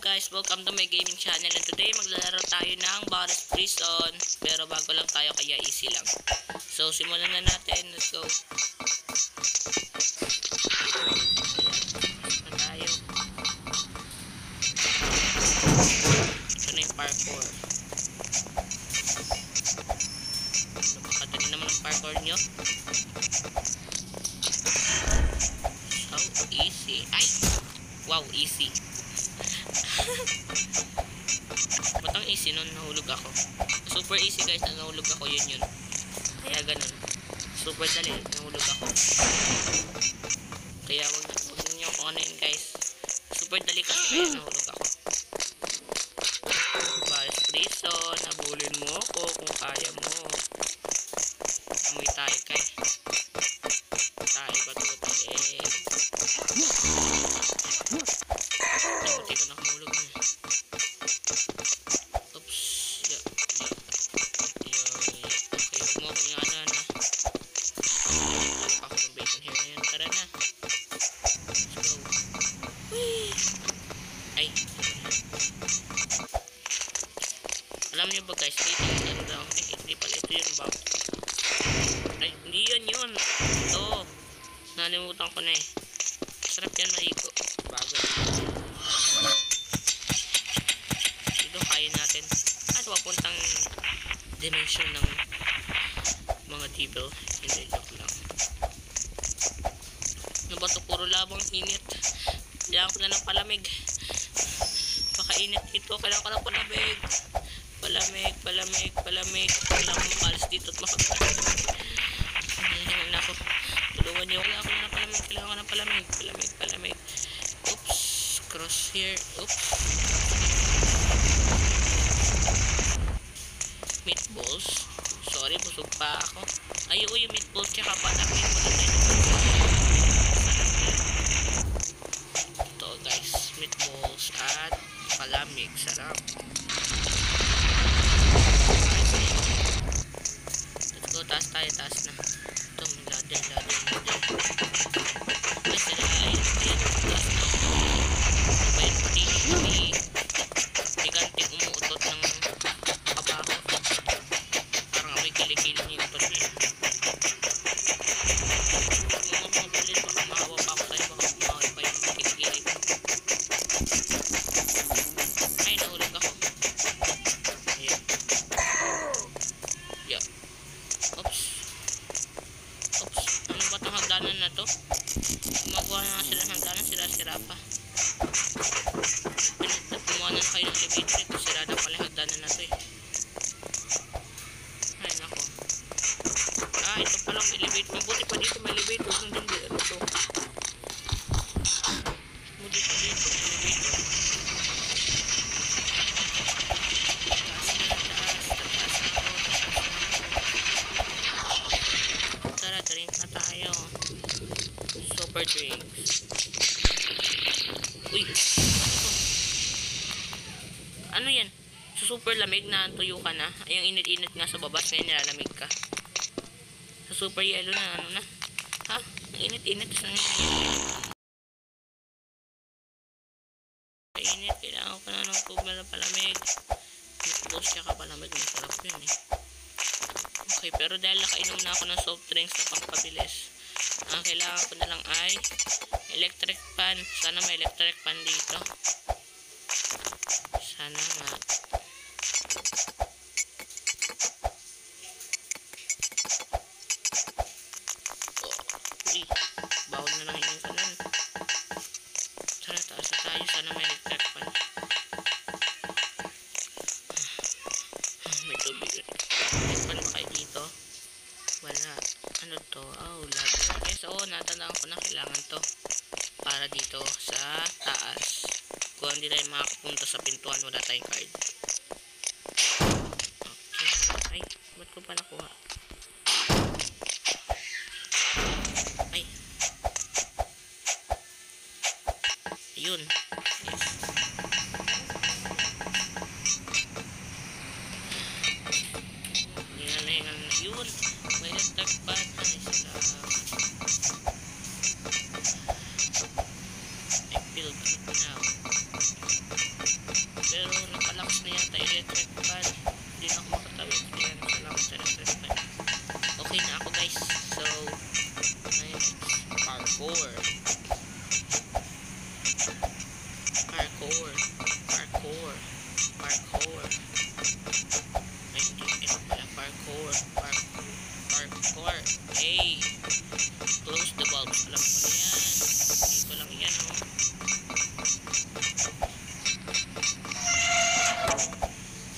guys, welcome to my gaming channel, and today maglalaro tayo ng Boris Prison. Pero bago lang tayo, kaya easy lang. So simulan na natin, let's go. Na tayo. Ito na yung parkour. Napakadali naman ang parkour nyo. So easy. Ay! Wow, easy. Ba't ang easy nun? Nahulog ako. Super easy guys, nahulog ako, yun. Kaya ganun. Super dali, nahulog ako. Kaya wag niyo kung ano yun guys. Super dali kasi kaya nahulog ako. Boris Prison, habulin mo ako kung kaya mo. Amoy tayo kay. Tayo ba ito tayo eh. Buti ko nakamulog na. Oops. Okay, huwag mo ako yung ano na. Ako ng bacon here na yun. Tara na. Let's go. Whee! Ay. Alam niyo ba guys, dito yung ganda. Ay, hindi pala ito yung bag. Ay, hindi yun. Ito. Nalimutan ko na eh. Sarap yan maligo. Bago. Dito kaya natin. Ano papuntang dimension ng mga devil. Hindi, joke lang. Ano ba ito? Puro labang init. Kailangan ko na ng palamig. Pakainit dito. Kailangan ko ng palamig. Palamig. Kailangan ko makalis dito at makagano. Hinahin ako. Tulungan niyo. Kailangan ko ng palamig. Oops. Cross here. Oops. Meatballs. Sorry, busog pa ako. Ay, yung meatballs tsaka palamig. Ito guys. Meatballs at palamig. Sarap. Let's go. Taas na. Ito, ladder. Ay, sila. Ayun. Taas na. Bayan pati may giganting umuutot ng kabaho. Parang amoy kilikili niya ito niya. Mga bulit, baka maawa pa ako tayo. Baka maawa pa yung kilikili. Ay, nahulog ako. Ayan. Yeah. Oops. Ano ba itong hagdanan na to? Gumagawa na nga sila ng hagdanan, sira-sira pa. Pumuha na kayo ng elevator. Ito sira na pala hagdanan na to eh. Ay nako. Ito palang elevator. Mabuti pa dito may elevator. Hindi ano to. Mabuti pa dito may elevator. Tara, drink na tayo. Super drinks. Uy. Ano yan? So, super lamig na tuyo ka na. Ay, yung init-init nga sa babas, ngayon nilalamig ka. So, super yellow na, ano na. Ha? Ang init-init. Init, kailangan ko na ng tubig na palamig. Meatballs siya ka palamig. Masarap yun eh. Okay, pero dahil nakainom na ako ng soft drinks na pangpabilis, ang kailangan ko na lang ay electric fan. Sana may electric fan dito. Sana nga. Uy, bawal na lang yung kanan. Tara, taas na tayo. Sana may electric fan. May tubig. Electric fan ba kayo dito? Wala. Ano to? Oh, ladder. Okay, so natandaan ko na kailangan to para dito sa taas. Kung hindi tayo makapunta sa pintuan, wala tayong card. Okay. Ay, ba't ko pa nakuha? Ay. Ayun. Yes. Hingal na. Yun. May electric fan. Ay, sila. I feel good now. Parkour. Parkour. Parkour. Parkour. Ay, hindi. Ito pala. Parkour. Parkour. Parkour. Hey. Close the bulbs. Alam ko na yan. Dito lang yan, oh.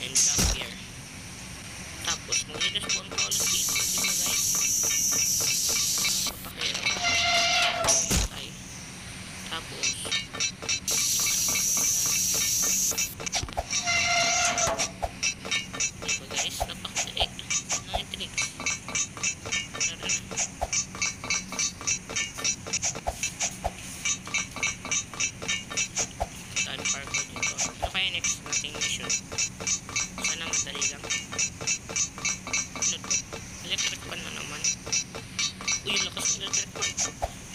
And jump here. Tapos, kung i-respawn ko ulit dito, di ba guys? Papakirap. Okay. Tapos, di ba guys? Napakadali. Anong intrigue? Tara na. Time parkour dito. Ano kaya next nating mission? Sana madali lang. Ano to? Electric pan na naman. Uy, yung lakas ng electric pan.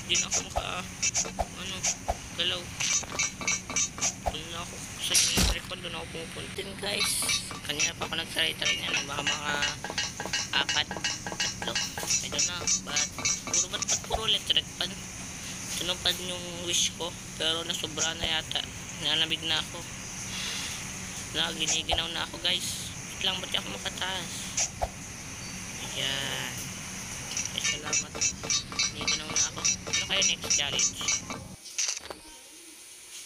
Hindi na ako galaw. Doon na ako. Sa electric pan, doon ako pumupunta. Then guys, kanina pa ako nag-try niya ng baka mga 4, 3. I don't know. But, puro electric pan. Tinupad yung wish ko. Pero nasobra na yata. Nalamig na ako. Giniginaw na ako guys. Wait lang, ba't ako makataas? Ayan. Ay, salamat. Giniginaw na ako. Ano kaya next challenge?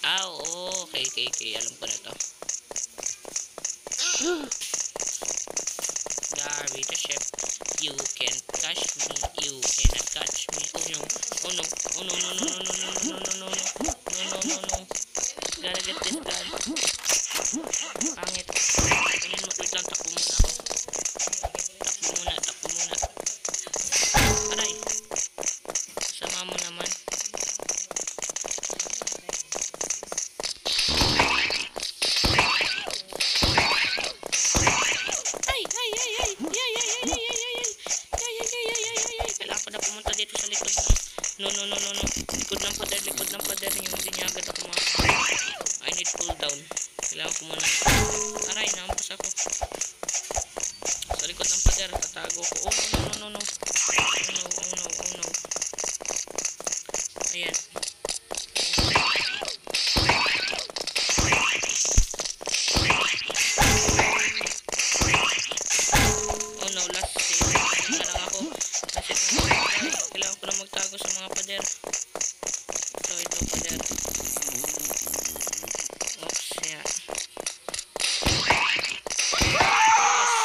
Oo. Okay. Alam ko na to. Gary the chef. You can't catch me. You cannot catch me. Oh no. No. Gotta get this gun. Pangit. Tingin mo, wait lang, takbo muna ako. Takbo muna. Aray. Sama mo naman. Ay. Kailangan ko na pumunta dito sa likod mo. No. Likod ng pader. Yung hindi niya agad ako I need pull down. Kailangan ko muna. Aray, naampas ako. Sa likod ng pader, tatago ko. Oh no. Oh no. Ayan. Oh no, last save. Na lang ako. Kailangan ko na magtago sa mga pader. So, ito pader. Oops, yeah.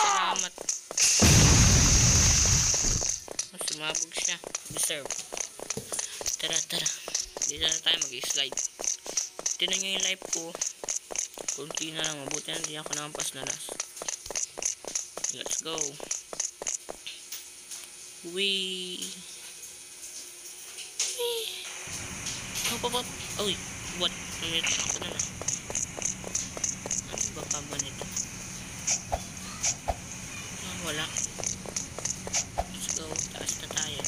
Salamat. Sumabog siya. Deserve. Tara. Dito na tayo mag-slide. Tinan nyo yung life ko. Kunti na lang. Mabuti na hindi ako nakampas na last. Let's go. Wee. Hop. Uy, what? Namit ako na. Ano ba pa ba nito? Wala. Let's go. Taas na tayo.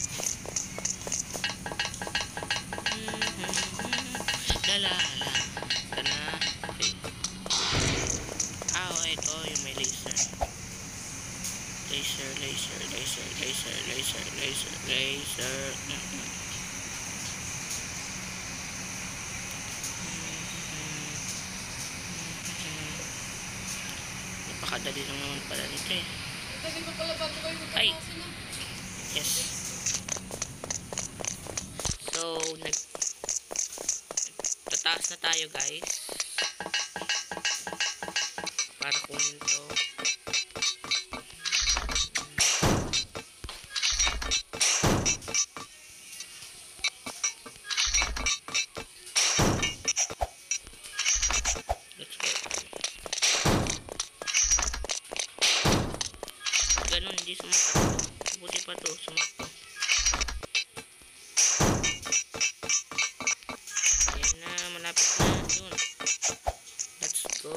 Lalala. Ito na. Okay. Ito yung may laser. Laser. Napakadali lang naman pala nito eh. Ay! Yes. So, tataas na tayo guys. Para kunin to. Ganun, hindi sumakto. Buti pa to, sumakto. Ayan na, malapit na. Yun. Let's go.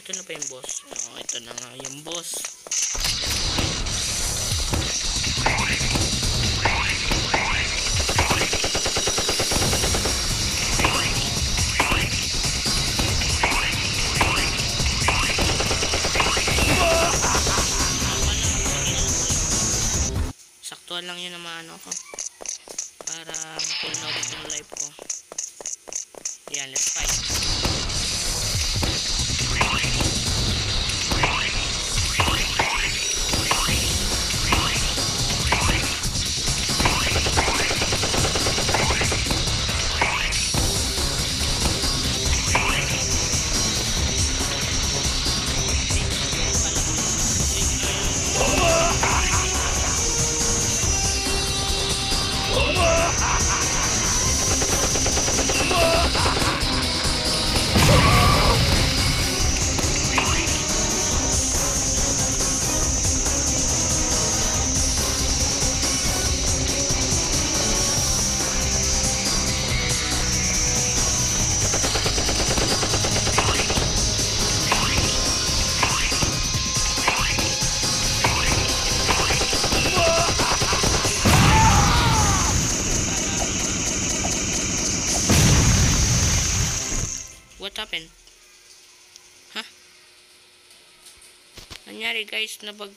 Ito na pa yung boss. Ito na nga yung boss. Saktuhan lang yun na maano ko. Para full na ulit yung life ko. Yan, let's fight. What happened? Huh? Nangyari guys, nagbag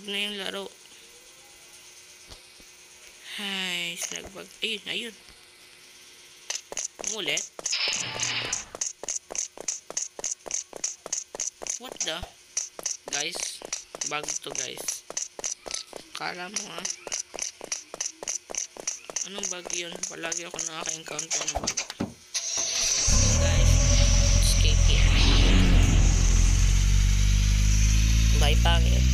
na yung laro. Ay, nagbag. Ayun. Umulit. What the? Guys, bug to guys. Kala mo ha? Anong bug yun? Palagi ako nakaka-encounter ng bug. Bye, pangit.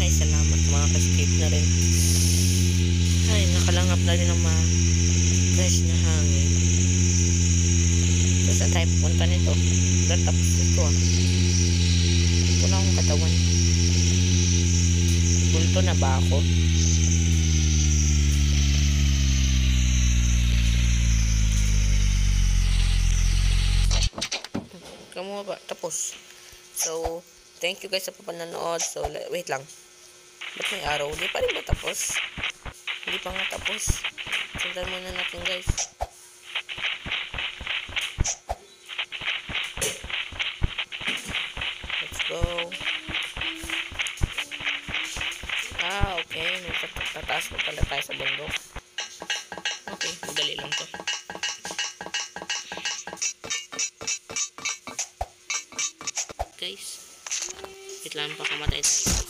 Ay, salamat. Makaka-escape na rin. Ay, nakalangap na rin ng mga fresh na hangin. So, saan tayo pupunta nito? Tapos ito ah. Ito na akong katawan. Bulto na ba ako? Kamu ba? Tapos. So, thank you guys sa papanood. So, wait lang. Ba't may araw? Hindi pa rin ba tapos? Hindi pa nga tapos. Sundan muna natin guys. Let's go. Okay. Tataas mo pala tayo sa bundok. Okay, madali lang to. Guys, wait lang, baka matay tayo guys.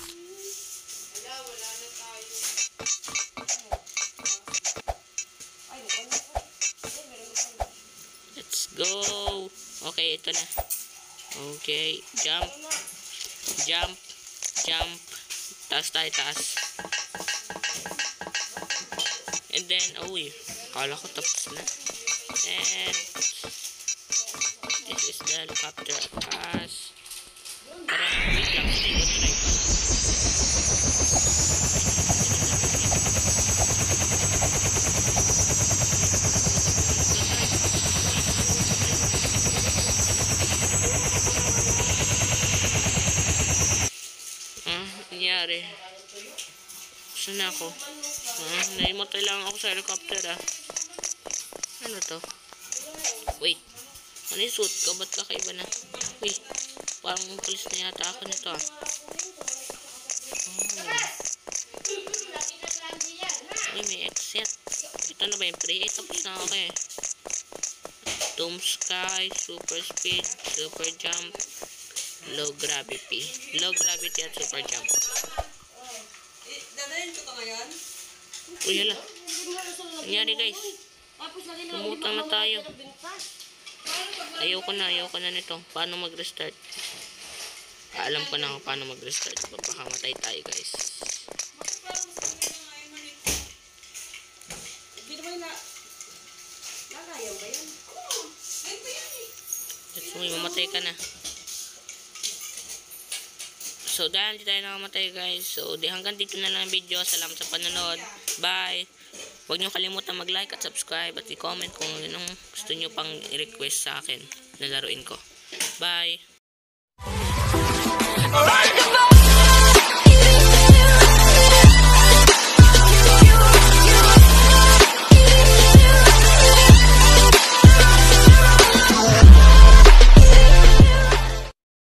Let's go. Okay, ito na. Okay, jump. Taas tayo, taas. And then, kala ko tapos na. And this is the helicopter taas. Parang, wait lang, hindi ko try pa. Nangyari. Saan na ako? Naimatay lang ako sa helicopter Ano to? Wait. Ano yung suit ko? Ba't kakaiba na? Wait. Parang pulis na yata ako nito may exit. Ito na ba yung pre? Tapos na ako Tomb Sky, Super Speed, Super Jump, Low Gravity. Low Gravity at Super Jump. Dadayin ko ito ngayon? Hala. Nangyari guys. Lumutang na tayo. Ayoko na nito. Paano mag-restart? Alam ko na paano mag-restart. Baka matay tayo guys. Let's go, mamatay ka na. So, dahil hindi tayo nakamatay guys. So, hanggang dito na lang ang video. Salamat sa panonood. Bye! Huwag nyo kalimutan mag-like at subscribe at i-comment kung anong gusto nyo pang i-request sa akin na laruin ko. Bye!